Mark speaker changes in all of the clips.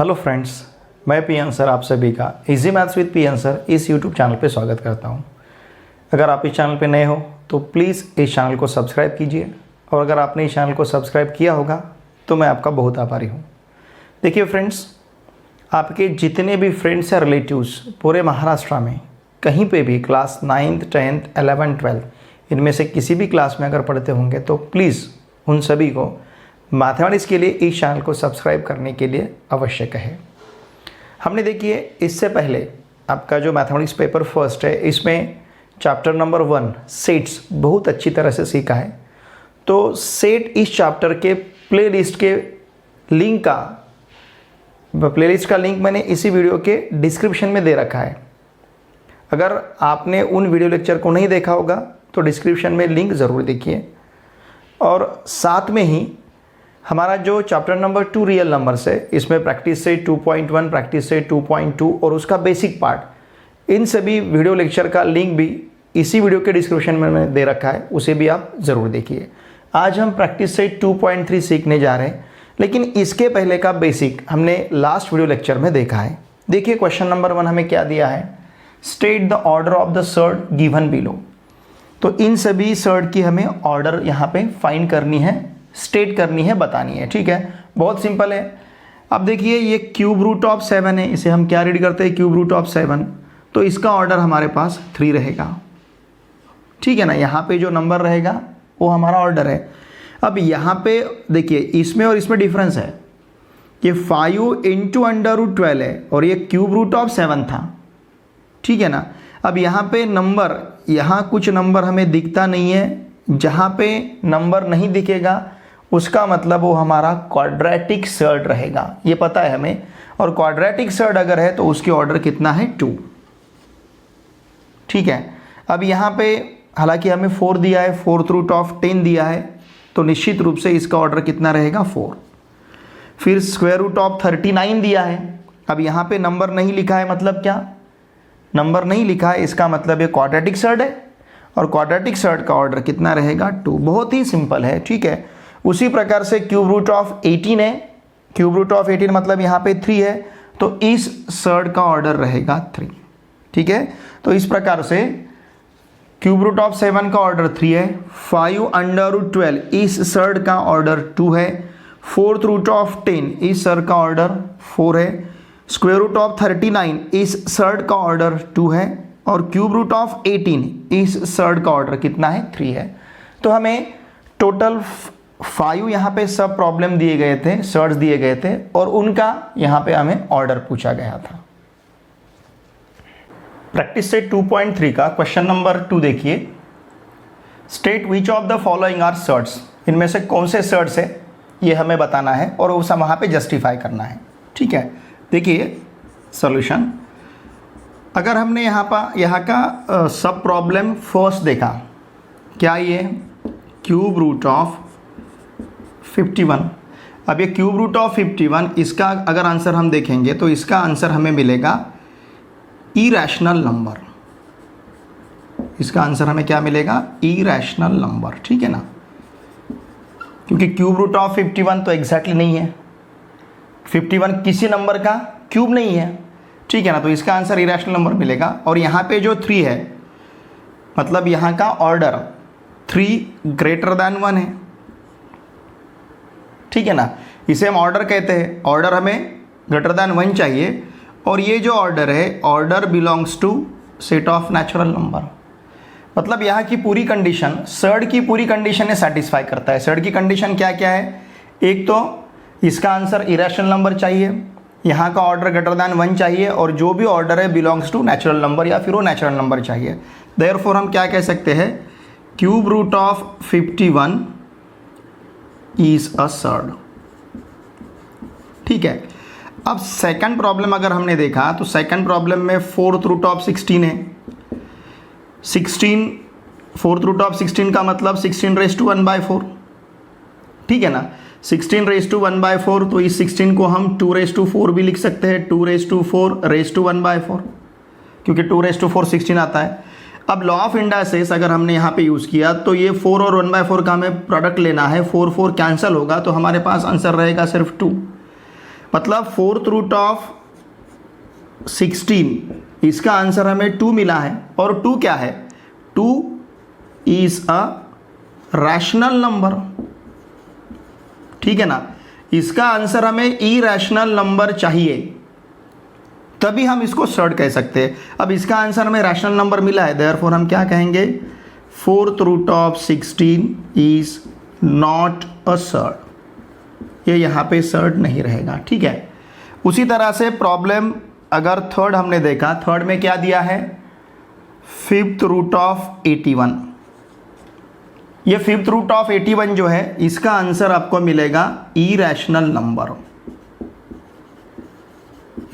Speaker 1: Hello friends, मैं P answer आप सभी का easy maths with P answer इस यूट्यूब चैनल पे स्वागत करता हूं। अगर आप इस चैनल पे नए हो तो प्लीज़ इस चैनल को सब्सक्राइब कीजिए, और अगर आपने इस चैनल को सब्सक्राइब किया होगा तो मैं आपका बहुत आभारी हूं। देखिए फ्रेंड्स, आपके जितने भी फ्रेंड्स या रिलेटिव्स पूरे महाराष्ट्र में कहीं पर भी class 9th 10th 11th 12th इनमें से किसी भी क्लास में अगर पढ़ते होंगे तो प्लीज़ उन सभी को मैथमेटिक्स के लिए इस चैनल को सब्सक्राइब करने के लिए आवश्यक है। हमने देखिए इससे पहले आपका जो मैथमेटिक्स पेपर फर्स्ट है इसमें चैप्टर नंबर 1 सेट्स बहुत अच्छी तरह से सीखा है। तो सेट इस चैप्टर के प्लेलिस्ट के लिंक का लिंक मैंने इसी वीडियो के डिस्क्रिप्शन में दे रखा है। अगर आपने उन वीडियो लेक्चर को नहीं देखा होगा तो डिस्क्रिप्शन में लिंक ज़रूर देखिए। और साथ में ही हमारा जो चैप्टर नंबर 2 रियल नंबर्स है इसमें प्रैक्टिस से 2.1, प्रैक्टिस से 2.2 और उसका बेसिक पार्ट, इन सभी वीडियो लेक्चर का लिंक भी इसी वीडियो के डिस्क्रिप्शन में मैंने दे रखा है, उसे भी आप ज़रूर देखिए। आज हम प्रैक्टिस से 2.3 सीखने जा रहे हैं, लेकिन इसके पहले का बेसिक हमने लास्ट वीडियो लेक्चर में देखा है। देखिए क्वेश्चन नंबर 1 हमें क्या दिया है, state the order of the surd given below. तो इन सभी सर्ड की हमें ऑर्डर यहाँ पे फाइंड करनी है, स्टेट करनी है, बतानी है। ठीक है, बहुत सिंपल है। अब देखिए ये क्यूब रूट ऑफ 7 है, इसे हम क्या रीड करते हैं, क्यूब रूट ऑफ 7। तो इसका ऑर्डर हमारे पास 3 रहेगा। ठीक है ना, यहाँ पे जो नंबर रहेगा वो हमारा ऑर्डर है। अब यहाँ पे देखिए इसमें और इसमें डिफरेंस है, ये 5 इंटू √12 है और ये क्यूब रूट ऑफ 7 था। ठीक है ना, अब यहाँ पे नंबर, यहाँ कुछ नंबर हमें दिखता नहीं है, जहाँ पे नंबर नहीं दिखेगा उसका मतलब वो हमारा क्वाड्रेटिक सर्ड रहेगा, ये पता है हमें। और क्वाड्रेटिक सर्ड अगर है तो उसकी ऑर्डर कितना है, 2। ठीक है, अब यहाँ पे हालांकि हमें 4 दिया है, 4th रूट ऑफ 10 दिया है, तो निश्चित रूप से इसका ऑर्डर कितना रहेगा, 4। फिर स्क्वायर रूट ऑफ 39 दिया है। अब यहाँ पे नंबर नहीं लिखा है, मतलब क्या, नंबर नहीं लिखा है, इसका मतलब ये क्वाड्रेटिक सर्ड है, और क्वाड्रेटिक सर्ड का ऑर्डर कितना रहेगा, 2। बहुत ही सिंपल है। ठीक है, उसी प्रकार से क्यूब रूट ऑफ 18 है, क्यूब रूट ऑफ 18 मतलब यहाँ पे 3 है, तो इस सर्ड का ऑर्डर रहेगा 3। ठीक है, तो इस प्रकार से क्यूब रूट ऑफ 7 का ऑर्डर 3 है, 5√12 इस सर्ड का ऑर्डर 2 है, 4th रूट ऑफ 10 इस सर्ड का ऑर्डर 4 है, स्क्वायर रूट ऑफ 39 इस सर्ड का ऑर्डर 2 है, और क्यूब रूट ऑफ 18 इस सर्ड का ऑर्डर कितना है, 3 है। तो हमें टोटल 5 यहाँ पे सब प्रॉब्लम दिए गए थे, सर्ड्स दिए गए थे, और उनका यहाँ पे हमें ऑर्डर पूछा गया था। प्रैक्टिस से 2.3 का क्वेश्चन नंबर 2 देखिए, state which of the following are surds. इनमें से कौन से सर्ड्स है ये हमें बताना है और उसे वहाँ पे जस्टिफाई करना है। ठीक है, देखिए सॉल्यूशन। अगर हमने यहाँ का सब प्रॉब्लम फर्स्ट देखा, क्या ये क्यूब रूट ऑफ 51। अब ये क्यूब रूट ऑफ 51, इसका अगर आंसर हम देखेंगे तो इसका आंसर हमें मिलेगा इरैशनल नंबर। इसका आंसर हमें क्या मिलेगा, इरैशनल नंबर। ठीक है ना, क्योंकि क्यूब रूट ऑफ 51 तो एग्जैक्टली नहीं है, 51 किसी नंबर का क्यूब नहीं है। ठीक है ना, तो इसका आंसर इरैशनल नंबर मिलेगा। और यहाँ पे जो 3 है मतलब यहाँ का ऑर्डर 3 ग्रेटर दैन 1 है। ठीक है ना, इसे हम ऑर्डर कहते हैं, ऑर्डर हमें ग्रेटर दैन 1 चाहिए, और ये जो ऑर्डर है, order belongs to set of natural number. मतलब यहाँ की पूरी कंडीशन, सर्ड की पूरी कंडीशन ने सेटिस्फाई करता है। सर्ड की कंडीशन क्या क्या है, एक तो इसका आंसर इरैशनल नंबर चाहिए, यहाँ का ऑर्डर ग्रेटर दैन 1 चाहिए, और जो भी ऑर्डर है बिलोंग्स टू नेचुरल नंबर या फिर वो नेचुरल नंबर चाहिए। देयरफॉर हम क्या कह सकते हैं, cube root of 51 is a surd. ठीक है, अब सेकंड प्रॉब्लम अगर हमने देखा तो सेकंड प्रॉब्लम में 4th रूट ऑफ 16 है। 4th रूट ऑफ 16 का मतलब 16⁻⁴। ठीक है ना, 16⁻⁴, तो इस 16 को हम 2⁻⁴ भी लिख सकते हैं, 2⁻⁴⁻⁴, क्योंकि 2⁻⁴ 16 आता है। अब लॉ ऑफ इंडाइसेस अगर हमने यहाँ पे यूज़ किया तो ये 4 और 1/4 का हमें प्रोडक्ट लेना है, 4 4 कैंसिल होगा, तो हमारे पास आंसर रहेगा सिर्फ 2। मतलब फोर्थ रूट ऑफ 16, इसका आंसर हमें 2 मिला है। और 2 क्या है? 2 इज अ रैशनल नंबर, ठीक है ना। इसका आंसर हमें इरैशनल नंबर चाहिए, तभी हम इसको सर्ड कह सकते हैं। अब इसका आंसर हमें रैशनल नंबर मिला है, देयरफॉर हम क्या कहेंगे? Fourth root of 16 is not a surd. ये यहाँ पे सर्ड नहीं रहेगा, ठीक है। उसी तरह से प्रॉब्लम अगर थर्ड हमने देखा, थर्ड में क्या दिया है? Fifth root of 81। ये फिफ्थ रूट ऑफ 81 जो है, इसका आंसर आपको मिलेगा इरैशनल नंबर।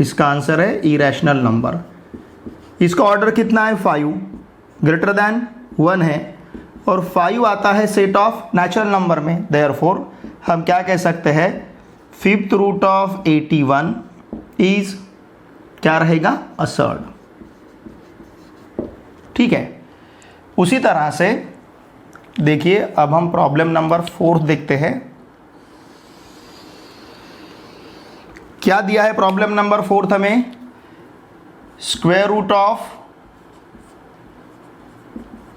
Speaker 1: इसका आंसर है इरैशनल नंबर। इसका ऑर्डर कितना है? 5 ग्रेटर दैन 1 है, और 5 आता है सेट ऑफ नेचुरल नंबर में। देयरफॉर हम क्या कह सकते हैं? फिफ्थ रूट ऑफ 81 इज क्या रहेगा? अ सर्ड, ठीक है। उसी तरह से देखिए, अब हम प्रॉब्लम नंबर 4 देखते हैं। क्या दिया है प्रॉब्लम नंबर 4 हमें? Square root of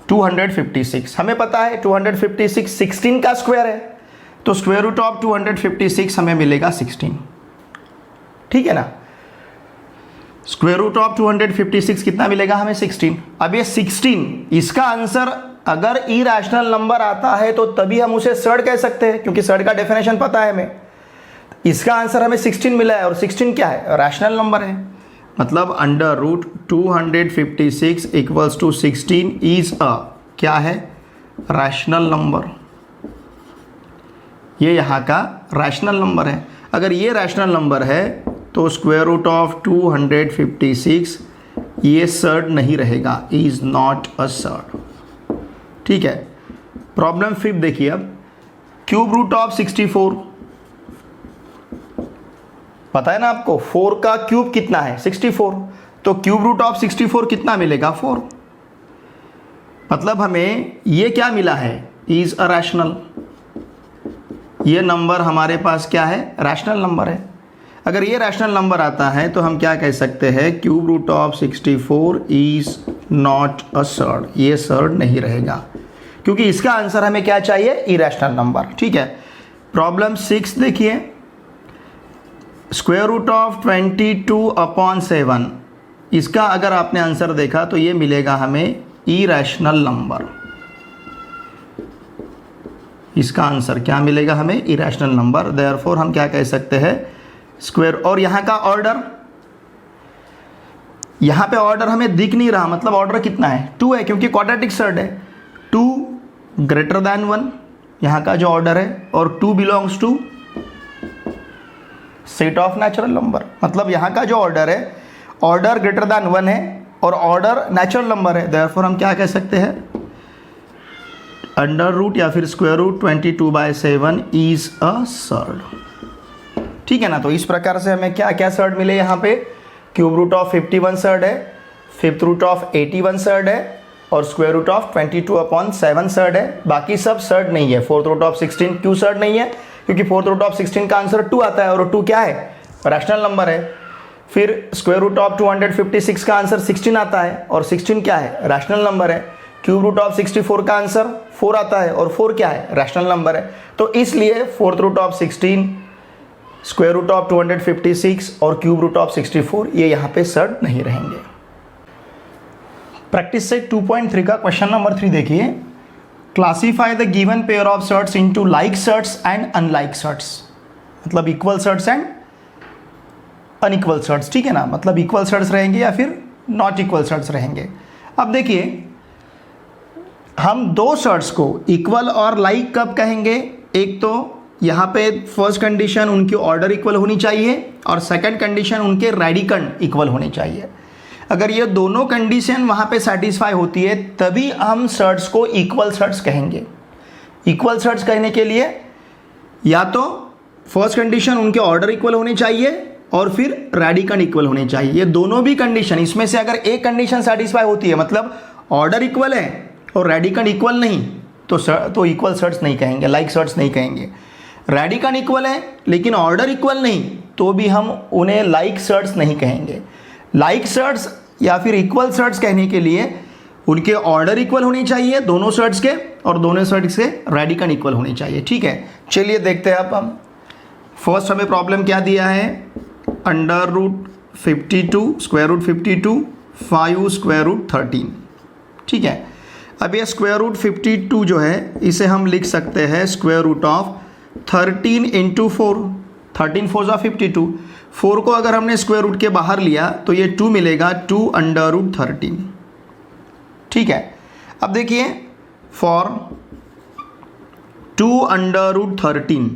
Speaker 1: 256। हमें पता है 256 16 का स्क्वायर है, तो स्क्वायर रूट ऑफ 256 हमें मिलेगा 16, ठीक है ना। स्क्वायर रूट ऑफ 256 कितना मिलेगा हमें? 16। अब ये 16, इसका आंसर अगर इरैशनल नंबर आता है तो तभी हम उसे सर्ड कह सकते हैं, क्योंकि सर्ड का डेफिनेशन पता है हमें। इसका आंसर हमें 16 मिला है, और 16 क्या है? रैशनल नंबर है। मतलब under root 256 equals to 16 is a क्या है? Rational number. ये यहाँ का रैशनल नंबर है। अगर ये रैशनल नंबर है तो स्क्वायर रूट ऑफ 256 ये सर्ड नहीं रहेगा, इज नॉट अ सर्ड, ठीक है। प्रॉब्लम 5 देखिए अब। क्यूब रूट ऑफ 64, पता है ना आपको 4 का क्यूब कितना है? 64। तो क्यूब रूट ऑफ 64 कितना मिलेगा? 4। मतलब हमें ये क्या मिला है? Is a rational. ये नंबर हमारे पास क्या है? रैशनल नंबर है। अगर ये रैशनल नंबर आता है तो हम क्या कह सकते हैं? Cube root of 64 is not a surd. ये सर्ड नहीं रहेगा, क्योंकि इसका आंसर हमें क्या चाहिए? इरैशनल नंबर, ठीक है। प्रॉब्लम 6 देखिए। स्क्वायर रूट ऑफ 22/7, इसका अगर आपने आंसर देखा तो ये मिलेगा हमें इरैशनल नंबर। इसका आंसर क्या मिलेगा हमें? Irrational number. देयरफॉर हम क्या कह सकते हैं? स्क्वायर। और यहाँ का ऑर्डर, यहाँ पे ऑर्डर हमें दिख नहीं रहा, मतलब ऑर्डर कितना है? 2 है, क्योंकि क्वाड्रेटिक सर्ड है। 2 ग्रेटर दैन 1 यहाँ का जो ऑर्डर है, और 2 belongs to set of natural number. मतलब यहाँ का जो ऑर्डर है, ऑर्डर ग्रेटर दैन 1 है और ऑर्डर नेचुरल नंबर है। देयरफॉर हम क्या कह सकते हैं? अंडर रूट या फिर square root 22/7 is a surd, ठीक है ना। तो इस प्रकार से हमें क्या क्या सर्ड मिले यहाँ पे? क्यूब रूट ऑफ 51 सर्ड है, फिफ्थ रूट ऑफ 81 सर्ड है, और स्क्वायर रूट ऑफ 22/7 सर्ड है। बाकी सब सर्ड नहीं है। फोर्थ रूट ऑफ 16 क्यों सर्ड नहीं है? क्योंकि फोर्थ रूट ऑफ 16 का आंसर 2 आता है, और 2 क्या है? रैशनल नंबर है। फिर स्क्वायर रूट ऑफ 256 का आंसर 16 आता है, और 16 क्या है? रैशनल नंबर है। क्यूब रूट ऑफ 64 का आंसर 4 आता है, और 4 क्या है? रैशनल नंबर है। तो इसलिए fourth root of 16, square root of 256 और क्यूब रूट ऑफ 64 ये यहाँ पे सर्ड नहीं रहेंगे। प्रैक्टिस से 2.3 का क्वेश्चन नंबर 3 देखिए। Classify the given pair of surds into like surds and unlike surds. मतलब equal surds and unequal surds, ठीक है ना। मतलब इक्वल सर्ट्स रहेंगे या फिर नॉट इक्वल सर्ट्स रहेंगे। अब देखिए, हम दो सर्ट्स को इक्वल और लाइक कब कहेंगे? एक तो यहाँ पे फर्स्ट कंडीशन उनकी ऑर्डर इक्वल होनी चाहिए, और सेकंड कंडीशन उनके रेडिकंड इक्वल होने चाहिए। अगर ये दोनों कंडीशन वहाँ पे सेटिस्फाई होती है तभी हम सर्ट्स को इक्वल सर्ट्स कहेंगे। इक्वल सर्ट्स कहने के लिए या तो फर्स्ट कंडीशन उनके ऑर्डर इक्वल होने चाहिए और फिर रेडिकंड इक्वल होने चाहिए। ये दोनों भी कंडीशन, इसमें से अगर एक कंडीशन सेटिस्फाई होती है, मतलब ऑर्डर इक्वल है और रेडिकंड इक्वल नहीं, तो इक्वल सर्ट्स नहीं कहेंगे, लाइक सर्ट्स नहीं कहेंगे। रेडिकंड इक्वल है लेकिन ऑर्डर इक्वल नहीं, तो भी हम उन्हें लाइक सर्ट्स नहीं कहेंगे। लाइक सर्ट्स या फिर इक्वल सर्ट्स कहने के लिए उनके ऑर्डर इक्वल होनी चाहिए दोनों सर्ट्स के, और दोनों सर्ट्स के रेडिकन इक्वल होनी चाहिए। ठीक है, चलिए देखते हैं अब हम। फर्स्ट हमें प्रॉब्लम क्या दिया है, under root 52 square root 52 5 square root 13। ठीक है, अब ये स्क्वायर रूट 52 जो है इसे हम लिख सकते हैं स्क्वायर रूट ऑफ 13 इंटू 4। 13 4 जा 52। 4 को अगर हमने स्क्वायर रूट के बाहर लिया तो ये 2 मिलेगा, 2 अंडर रूट 13। ठीक है, अब देखिए फॉर 2 अंडर रूट 13,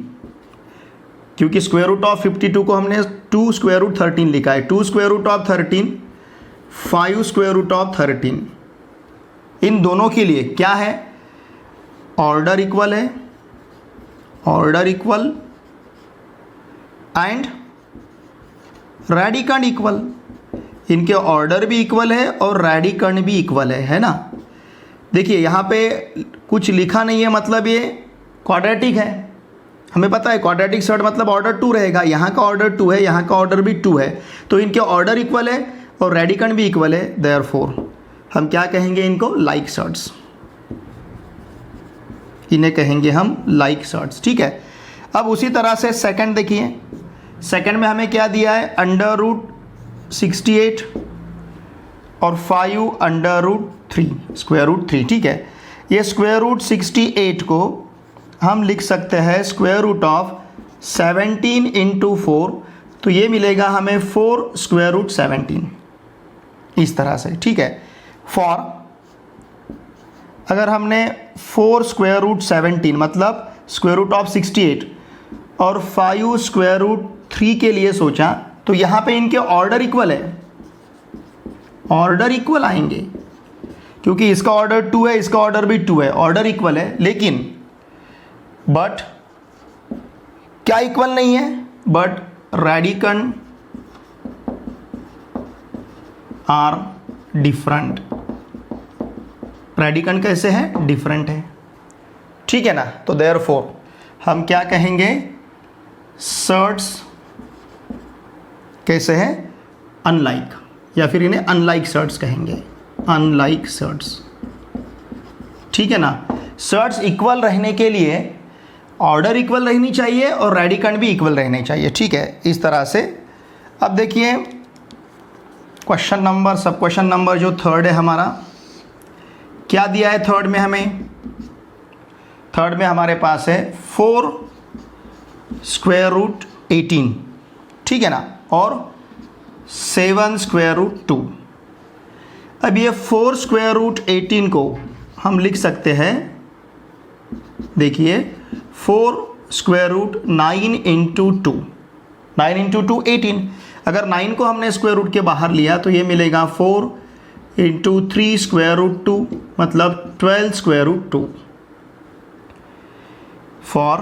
Speaker 1: क्योंकि स्क्वायर रूट ऑफ 52 को हमने 2 स्क्वायर रूट 13 लिखा है, 2 square root of 13 5 square root of 13। इन दोनों के लिए क्या है, ऑर्डर इक्वल है, ऑर्डर इक्वल एंड रेडिकन इक्वल। इनके ऑर्डर भी इक्वल है और रेडिकन भी इक्वल है ना। देखिए यहाँ पे कुछ लिखा नहीं है, मतलब ये क्वाड्रेटिक है। हमें पता है क्वाड्रेटिक सर्ट मतलब ऑर्डर 2 रहेगा, यहाँ का ऑर्डर 2 है, यहाँ का ऑर्डर भी 2 है, तो इनके ऑर्डर इक्वल है और रेडिकन भी इक्वल है। देयरफॉर हम क्या कहेंगे, इनको लाइक सर्ट्स, इन्हें कहेंगे हम लाइक सर्ट्स। ठीक है, अब उसी तरह से सेकंड देखिए, सेकंड में हमें क्या दिया है, अंडर रूट 68 और 5 अंडर रूट 3 स्क्वायर रूट 3। ठीक है, ये स्क्वायर रूट 68 को हम लिख सकते हैं स्क्वायर रूट ऑफ 17 इंटू 4, तो ये मिलेगा हमें 4 स्क्वायर रूट 17 इस तरह से। ठीक है, फॉर अगर हमने 4 स्क्वायर रूट 17 मतलब स्क्वायर रूट ऑफ 68 और 5 स्क्वायर रूट 3 के लिए सोचा, तो यहाँ पे इनके ऑर्डर इक्वल है, ऑर्डर इक्वल आएंगे, क्योंकि इसका ऑर्डर 2 है, इसका ऑर्डर भी 2 है, ऑर्डर इक्वल है। लेकिन बट क्या इक्वल नहीं है, बट रेडिकन आर डिफरेंट। रेडिकन कैसे है, डिफरेंट है। ठीक है ना, तो देयरफॉर हम क्या कहेंगे, सर्ट्स कैसे हैं, अनलाइक, या फिर इन्हें अनलाइक सर्ट्स कहेंगे, अनलाइक सर्ट्स। ठीक है ना, सर्ट्स इक्वल रहने के लिए ऑर्डर इक्वल रहनी चाहिए और रेडिकन भी इक्वल रहने चाहिए। ठीक है, इस तरह से। अब देखिए क्वेश्चन नंबर, सब क्वेश्चन नंबर जो थर्ड है हमारा, क्या दिया है थर्ड में हमें, थर्ड में हमारे पास है 4 स्क्वायर रूट 18। ठीक है ना, और 7 स्क्वायर रूट 2। अब ये 4 स्क्वायर रूट 18 को हम लिख सकते हैं, देखिए 4 स्क्वायर रूट 9 इंटू 2, 9 इंटू 2 18। अगर 9 को हमने स्क्वायर रूट के बाहर लिया तो ये मिलेगा 4 इंटू 3 स्क्वायर रूट 2 मतलब 12 स्क्वायर रूट 2। फॉर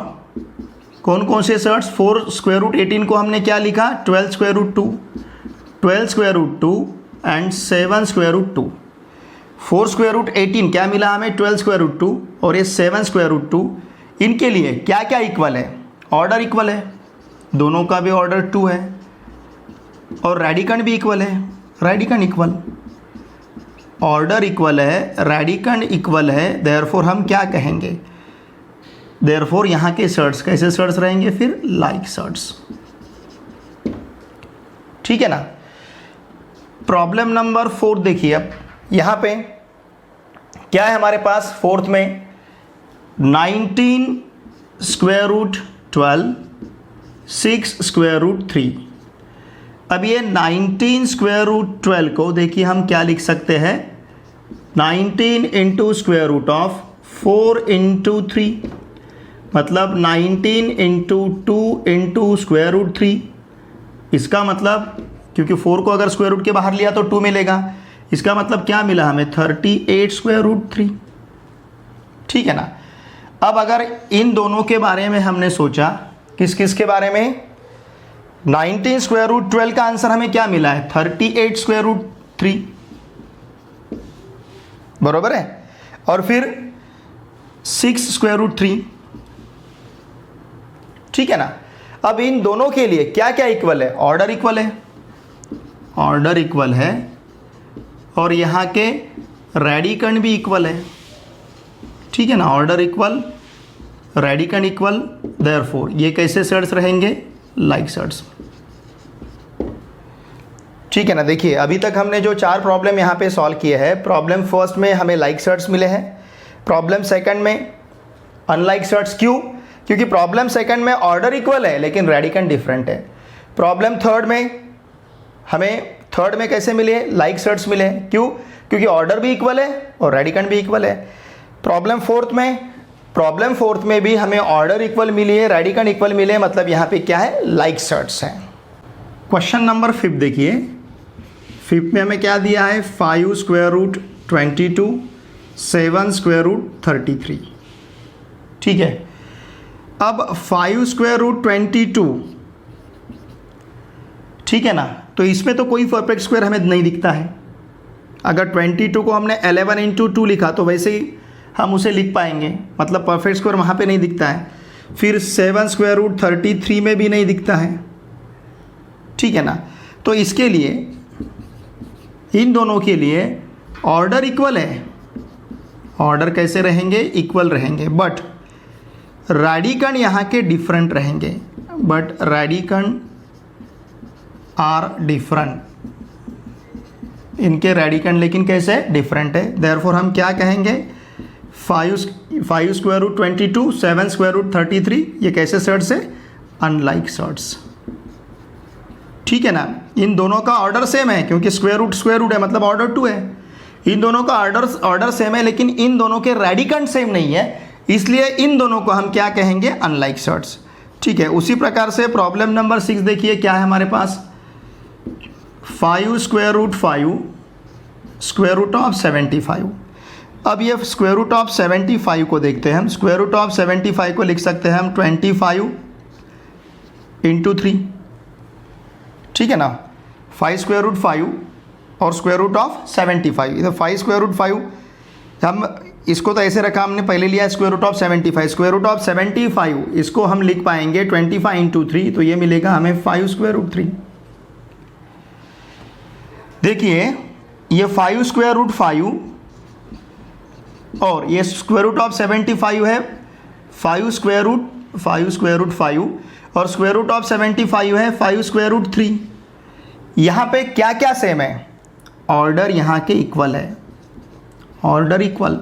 Speaker 1: कौन कौन से सर्ट्स, 4 स्क्वायर रूट 18 को हमने क्या लिखा, 12 square root 2, 12 square root 2 and 7 square root 2। 4 square root 18 क्या मिला हमें, 12 स्क्वायर रूट 2, और ये 7 स्क्वायर रूट 2। इनके लिए क्या क्या इक्वल है, ऑर्डर इक्वल है, दोनों का भी ऑर्डर 2 है, और रेडिकन भी इक्वल है, रेडिकन इक्वल, ऑर्डर इक्वल है, रेडिकन इक्वल है। देयरफॉर हम क्या कहेंगे, देयरफॉर यहाँ के सर्ट्स कैसे सर्ट्स रहेंगे, फिर लाइक सर्ट्स। ठीक है ना। प्रॉब्लम नंबर 4 देखिए, अब यहाँ पे क्या है हमारे पास, फोर्थ में 19 स्क्वायर रूट 12 6 स्क्वायर रूट 3। अब ये 19 स्क्वायर रूट 12 को देखिए हम क्या लिख सकते हैं, 19 into square root of 4 into 3 मतलब 19 इंटू 2 इंटू स्क्वायर रूट 3। इसका मतलब, क्योंकि 4 को अगर स्क्वायर रूट के बाहर लिया तो 2 मिलेगा, इसका मतलब क्या मिला हमें, 38 स्क्वायर रूट 3। ठीक है ना। अब अगर इन दोनों के बारे में हमने सोचा, किस किस के बारे में, 19 स्क्वायर रूट 12 का आंसर हमें क्या मिला है, 38 स्क्वायर रूट 3, बरोबर है। और फिर 6 स्क्वायर रूट 3। ठीक है ना। अब इन दोनों के लिए क्या क्या इक्वल है, ऑर्डर इक्वल है, ऑर्डर इक्वल है, और यहाँ के रेडिकन भी इक्वल है, ठीक है ना, ऑर्डर इक्वल, रेडिकन इक्वल, देयरफॉर ये कैसे सेट्स रहेंगे, लाइक सेट्स, ठीक है ना। देखिए अभी तक हमने जो 4 प्रॉब्लम यहाँ पे सॉल्व किए हैं, प्रॉब्लम फर्स्ट में हमें लाइक सेट्स मिले हैं, प्रॉब्लम सेकंड में अनलाइक सेट्स, क्यों, क्योंकि प्रॉब्लम सेकंड में ऑर्डर इक्वल है लेकिन रेडिकन डिफरेंट है। प्रॉब्लम थर्ड में कैसे मिले, लाइक सेट्स मिले हैं, क्यों, क्योंकि ऑर्डर भी इक्वल है और रेडिकन भी इक्वल है। प्रॉब्लम फोर्थ में भी हमें ऑर्डर इक्वल मिली है, रेडिकन इक्वल मिले, मतलब यहाँ पे क्या है, लाइक सेट्स है। क्वेश्चन नंबर 5 देखिए, 5 में हमें क्या दिया है, 5 स्क्वायर रूट 22, 7 स्क्वायर रूट 33, ठीक है। अब 5 स्क्वायर रूट 22, ठीक है ना, तो इसमें तो कोई परफेक्ट स्क्वायर हमें नहीं दिखता है। अगर 22 को हमने 11 इंटू 2 लिखा तो वैसे ही हम उसे लिख पाएंगे, मतलब परफेक्ट स्क्वायर वहाँ पे नहीं दिखता है। फिर 7 स्क्वायर रूट 33 में भी नहीं दिखता है, ठीक है ना। तो इसके लिए, इन दोनों के लिए ऑर्डर इक्वल है, ऑर्डर कैसे रहेंगे, इक्वल रहेंगे, बट रेडिकन यहाँ के डिफरेंट रहेंगे, बट रेडिकन आर डिफरेंट, इनके रेडिकन लेकिन कैसे, डिफरेंट है। देयरफॉर हम क्या कहेंगे, 5 स्क्वायर रूट 22, 7 स्क्वायर रूट 33, ये कैसे सेट्स है, अनलाइक सेट्स, ठीक है ना। इन दोनों का ऑर्डर सेम है क्योंकि स्क्वायर रूट है, मतलब ऑर्डर 2 है। इन दोनों का ऑर्डर सेम है लेकिन इन दोनों के रेडिकन सेम नहीं है, इसलिए इन दोनों को हम क्या कहेंगे, अनलाइक सेट्स, ठीक है। उसी प्रकार से प्रॉब्लम नंबर 6 देखिए, क्या है हमारे पास, 5 square root 5 square root of 75। अब ये स्क्वायर रूट ऑफ 75 को देखते हैं हम। स्क्वायर रूट ऑफ 75 को लिख सकते हैं हम 25 इंटू 3, ठीक है ना। 5 स्क्वायर रूट 5 और स्क्वायर रूट ऑफ 75, इधर 5 स्क्वायर रूट 5, हम इसको तो ऐसे रखा हमने, पहले लिया square root of 75, square root of 75 इसको हम लिख पाएंगे 25 इंटू 3, तो ये मिलेगा हमें 5 स्क्वायर रूट 3। देखिए ये 5 स्क्वायर रूट 5 और ये स्क्वायर रूट ऑफ 75 है, 5 स्क्वायर रूट 5 और स्क्वायर रूट ऑफ 75 है 5 स्क्वायर रूट 3। यहाँ पे क्या क्या सेम है, ऑर्डर यहाँ के इक्वल है, ऑर्डर इक्वल,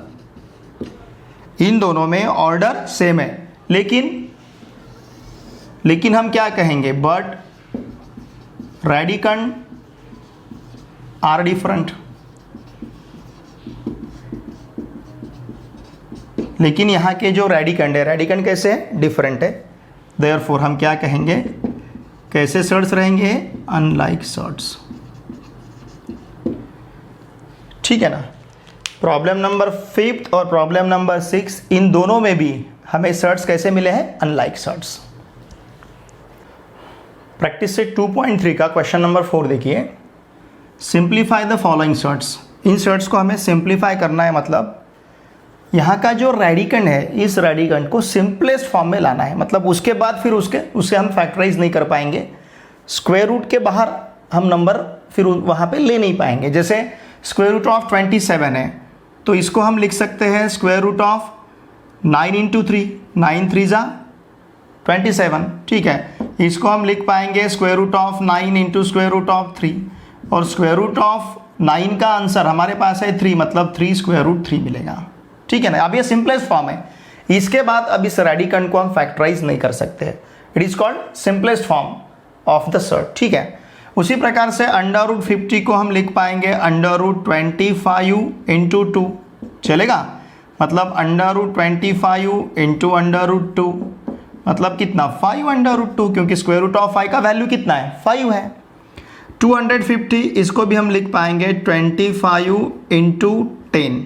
Speaker 1: इन दोनों में ऑर्डर सेम है, लेकिन हम क्या कहेंगे, बट रेडिकन आर डिफरेंट, लेकिन यहाँ के जो रेडिकन कैसे है, डिफरेंट है। देयरफॉर हम क्या कहेंगे, कैसे सेट्स रहेंगे, अनलाइक सेट्स, ठीक है ना। प्रॉब्लम नंबर 5 और प्रॉब्लम नंबर 6, इन दोनों में भी हमें सेट्स कैसे मिले हैं, अनलाइक सेट्स। प्रैक्टिस सेट 2.3 का क्वेश्चन नंबर 4 देखिए, simplify the following sets. In sets को हमें सिंप्लीफाई करना है, मतलब यहाँ का जो रेडिकन है, इस रेडिकन को सिंपलेस्ट फॉर्म में लाना है, मतलब उसके बाद फिर उसे हम फैक्टराइज नहीं कर पाएंगे, स्क्वायर रूट के बाहर हम नंबर फिर वहाँ पे ले नहीं पाएंगे। जैसे स्क्वायर रूट ऑफ 27 है तो इसको हम लिख सकते हैं स्क्वायर रूट ऑफ 9 इंटू 3, 9 3 जा 27, ठीक है। इसको हम लिख पाएंगे square root of 9 into square root of 3, और स्क्वायर रूट ऑफ 9 का आंसर हमारे पास है 3, मतलब 3 स्क्वायर रूट 3 मिलेगा, ठीक है ना। अब ये सिंपलेस्ट फॉर्म है, इसके बाद अब इस रेडिकन को हम फैक्टराइज नहीं कर सकते, it is called simplest form of the set, ठीक है। उसी प्रकार से अंडर रूट 50 को हम लिख पाएंगे अंडर रूट 25 इंटू 2, चलेगा, मतलब under root 25 into under root 2, मतलब कितना, 5 अंडर रूट 2, क्योंकि स्क्वायर रूट ऑफ 5 का वैल्यू कितना है, 5 है। 250 इसको भी हम लिख पाएंगे 25 इंटू 10,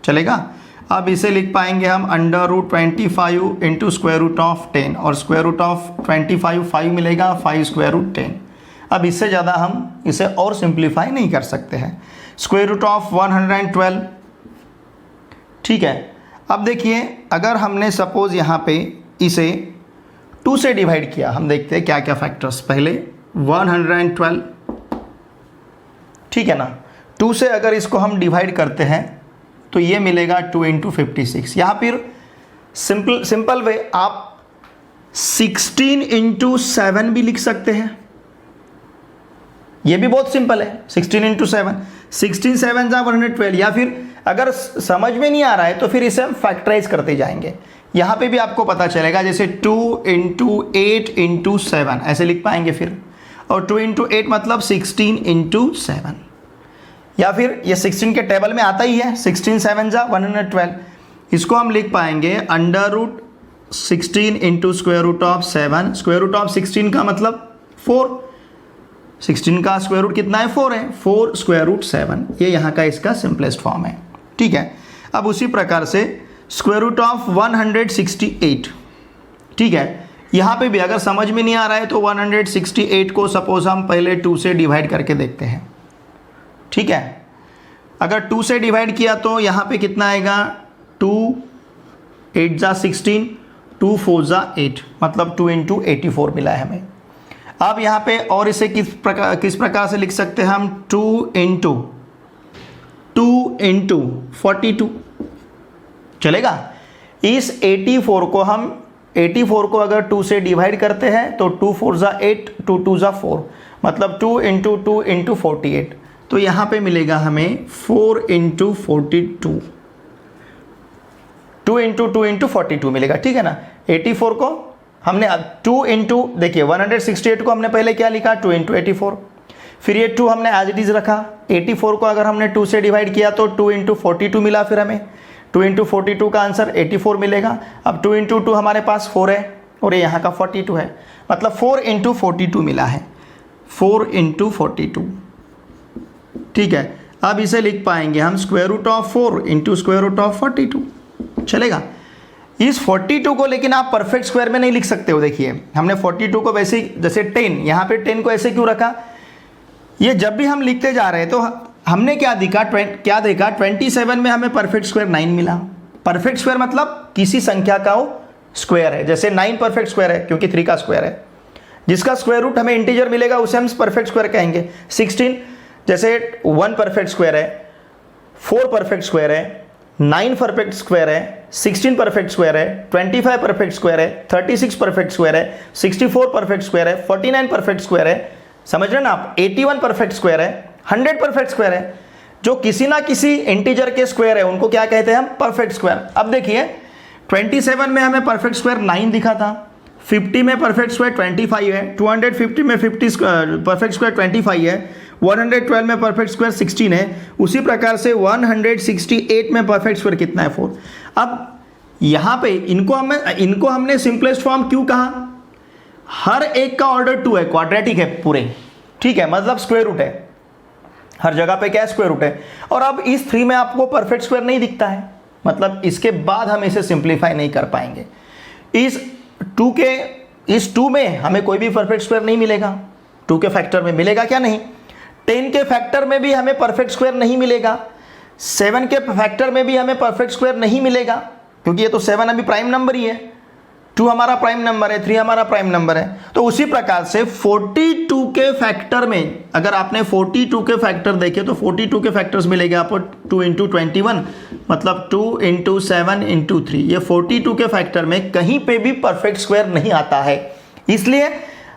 Speaker 1: चलेगा। अब इसे लिख पाएंगे हम under root 25 into square root of 10, और स्क्वायर रूट ऑफ 25 5 मिलेगा, 5 स्क्वायर रूट 10। अब इससे ज़्यादा हम इसे और सिंप्लीफाई नहीं कर सकते हैं। स्क्वायर रूट ऑफ 112, ठीक है। अब देखिए अगर हमने सपोज यहाँ पे इसे 2 से डिवाइड किया, हम देखते हैं क्या क्या फैक्टर्स। पहले 112, ठीक है ना, 2 से अगर इसको हम डिवाइड करते हैं तो ये मिलेगा 2 × 56। यहाँ फिर सिंपल वे आप 16 × 7 भी लिख सकते हैं, ये भी बहुत सिंपल है। 16 × 7, 16 7 112। या फिर अगर समझ में नहीं आ रहा है तो फिर इसे हम फैक्टराइज करते जाएंगे, यहाँ पे भी आपको पता चलेगा। जैसे 2 × 8 × 7 ऐसे लिख पाएंगे फिर, और 2 × 8 मतलब 16 × 7। या फिर ये 16 के टेबल में आता ही है, 16 7 112। इसको हम लिख पाएंगे √16 × √7। √16 का मतलब 4, 16 का स्क्वायर रूट कितना है, 4 है, 4 √7। ये यहाँ का इसका सिंपलेस्ट फॉर्म है, ठीक है। अब उसी प्रकार से √168, ठीक है। यहाँ पे भी अगर समझ में नहीं आ रहा है तो 168 को सपोज हम पहले 2 से डिवाइड करके देखते हैं, ठीक है। अगर 2 से डिवाइड किया तो यहाँ पे कितना आएगा, 2 8 × 16, 2 4 × 8, मतलब 2 × 84 मिला है हमें। अब यहाँ पे और इसे किस प्रकार से लिख सकते हैं हम, 2 × 42 चलेगा। इस 84 को अगर 2 से डिवाइड करते हैं तो 2 4 × 8, 2 2 × 4, मतलब 2 × 2 × 48। तो यहाँ पे मिलेगा हमें 4 × 42, 2 × 2 × 42 मिलेगा, ठीक है ना। 84 को हमने 2 × देखिए 168 को हमने पहले क्या लिखा, 2 × 84। फिर ये 2 हमने एज इट इज रखा। 84 को अगर हमने 2 से डिवाइड किया तो 2 × 42 मिला, फिर हमें 2 × 42 का आंसर 84 मिलेगा। अब 2 × 2 हमारे पास 4 है और ये यहाँ का 42 है, मतलब 4 × 42 मिला है, 4 × 42, ठीक है। अब इसे लिख पाएंगे हम √4 × √42, चलेगा। इस 42 को लेकिन आप परफेक्ट स्क्वायर में नहीं लिख सकते हो। देखिए हमने 42 को वैसे ही, जैसे 10, यहाँ पे 10 को ऐसे क्यों रखा, ये जब भी हम लिखते जा रहे हैं तो हमने क्या देखा, 27 में हमें परफेक्ट स्क्वायर 9 मिला। परफेक्ट स्क्वायर मतलब किसी संख्या का वो स्क्वायर है, जैसे 9 परफेक्ट स्क्वायर है क्योंकि 3 का स्क्वायर है। जिसका स्क्वायर रूट हमें इंटीजर मिलेगा उसे हम परफेक्ट स्क्वायर कहेंगे। 16 जैसे 1 परफेक्ट स्क्वायर है, 4 परफेक्ट स्क्वायर है, 9 परफेक्ट स्क्वायर है, 16 परफेक्ट स्क्वायर है, 25 परफेक्ट स्क्वायर है, 36 परफेक्ट स्क्वायर है, 64 परफेक्ट स्क्वायर है, 49 परफेक्ट स्क्वायर है, समझ रहे ना आप, 81 परफेक्ट स्क्वायर है, 100 परफेक्ट स्क्वायर है। जो किसी ना किसी इंटीजर के स्क्वायर है उनको क्या कहते हैं हम, परफेक्ट स्क्वायर। अब देखिए 27 में हमें परफेक्ट स्क्वायर 9 दिखा था, 50 में परफेक्ट स्क्वायर 25 है, 250 में 50 परफेक्ट स्क्वायर 25 है, 112 में परफेक्ट स्क्वायर 16 है। उसी प्रकार से 168 में परफेक्ट स्क्वायर कितना है, 4। अब यहाँ पे इनको हमने सिंपलेस्ट फॉर्म क्यों कहा, हर एक का ऑर्डर 2 है, क्वाड्रेटिक है पूरे, ठीक है, मतलब स्क्वायर रूट है, हर जगह पे क्या स्क्वायर रूट है। और अब इस 3 में आपको परफेक्ट स्क्वायर नहीं दिखता है, मतलब इसके बाद हम इसे सिंप्लीफाई नहीं कर पाएंगे। इस 2 में हमें कोई भी परफेक्ट स्क्वायर नहीं मिलेगा। 2 के फैक्टर में मिलेगा क्या, नहीं। 10 के फैक्टर में भी हमें परफेक्ट स्क्वायर नहीं मिलेगा। 7 के फैक्टर में भी हमें परफेक्ट स्क्वायर नहीं मिलेगा, क्योंकि ये तो 7 अभी प्राइम नंबर ही है, 2 हमारा प्राइम नंबर है, 3 हमारा प्राइम नंबर है। तो उसी प्रकार से 42 के फैक्टर में, अगर आपने 42 के फैक्टर देखे तो 42 के फैक्टर्स मिलेंगे आपको 2 × 21, मतलब 2 × 7 × 3। ये 42 के फैक्टर में कहीं पे भी परफेक्ट स्क्वायर नहीं आता है, इसलिए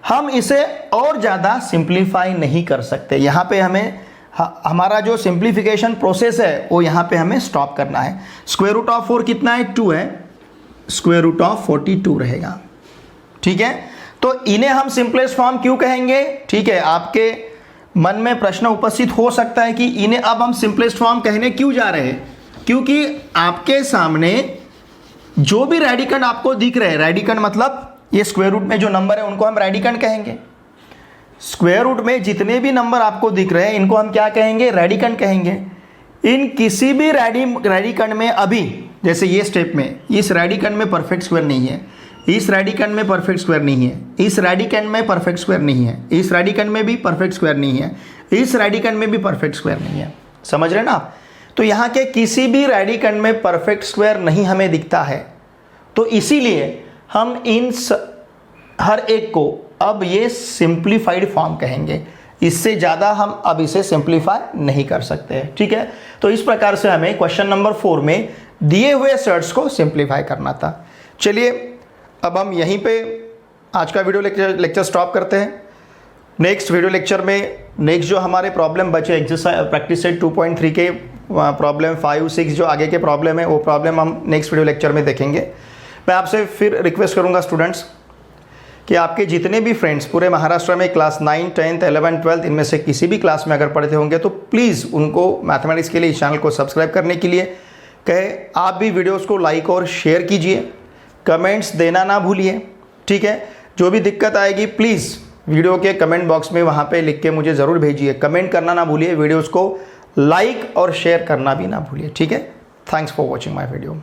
Speaker 1: हम इसे और ज़्यादा सिंप्लीफाई नहीं कर सकते। यहाँ पे हमें हमारा जो सिंप्लीफिकेशन प्रोसेस है वो यहाँ पे हमें स्टॉप करना है। √4 कितना है, 2 है, √42 रहेगा, ठीक है। तो इन्हें हम सिंपलेस्ट फॉर्म क्यों कहेंगे, ठीक है। आपके मन में प्रश्न उपस्थित हो सकता है कि इन्हें अब हम सिंपलेस्ट फॉर्म कहने क्यों जा रहे हैं, क्योंकि आपके सामने जो भी रेडिकन आपको दिख रहे हैं, रेडिकन मतलब ये स्क्वायर रूट में जो नंबर है उनको हम रेडिकन कहेंगे। स्क्वायर रूट में जितने भी नंबर आपको दिख रहे हैं इनको हम क्या कहेंगे, रेडिकन कहेंगे। इन किसी भी रेडिकन में अभी, जैसे ये स्टेप में, इस रेडिकन में परफेक्ट स्क्वायर नहीं है, इस रेडिकन में परफेक्ट स्क्वायर नहीं है, इस रेडिकन में परफेक्ट स्क्वायर नहीं है, इस रेडिकन में भी परफेक्ट स्क्वायर नहीं है, इस रेडिकन में भी परफेक्ट स्क्वायर नहीं है, समझ रहे ना आप। तो यहाँ के किसी भी रेडिकन में परफेक्ट स्क्वायर नहीं हमें दिखता है, तो इसीलिए हम इन हर एक को अब ये सिंप्लीफाइड फॉर्म कहेंगे, इससे ज़्यादा हम अब इसे सिंप्लीफाई नहीं कर सकते हैं, ठीक है। तो इस प्रकार से हमें क्वेश्चन नंबर 4 में दिए हुए सर्ट्स को सिंप्लीफाई करना था। चलिए अब हम यहीं पे आज का वीडियो लेक्चर स्टॉप करते हैं। नेक्स्ट वीडियो लेक्चर में नेक्स्ट जो हमारे प्रॉब्लम बचे एक्सरसाइज प्रैक्टिस सेट 2.3 के प्रॉब्लम 5, 6 जो आगे के प्रॉब्लम है वो प्रॉब्लम हम नेक्स्ट वीडियो लेक्चर में देखेंगे। मैं आपसे फिर रिक्वेस्ट करूंगा स्टूडेंट्स कि आपके जितने भी फ्रेंड्स पूरे महाराष्ट्र में क्लास 9, 10th, 11th, 12th इनमें से किसी भी क्लास में अगर पढ़ते होंगे तो प्लीज़ उनको मैथमेटिक्स के लिए इस चैनल को सब्सक्राइब करने के लिए कहे। आप भी वीडियोज़ को लाइक और शेयर कीजिए, कमेंट्स देना ना भूलिए, ठीक है। जो भी दिक्कत आएगी प्लीज़ वीडियो के कमेंट बॉक्स में वहाँ पे लिख के मुझे ज़रूर भेजिए। कमेंट करना ना भूलिए, वीडियोज़ को लाइक और शेयर करना भी ना भूलिए, ठीक है। Thanks for watching my video.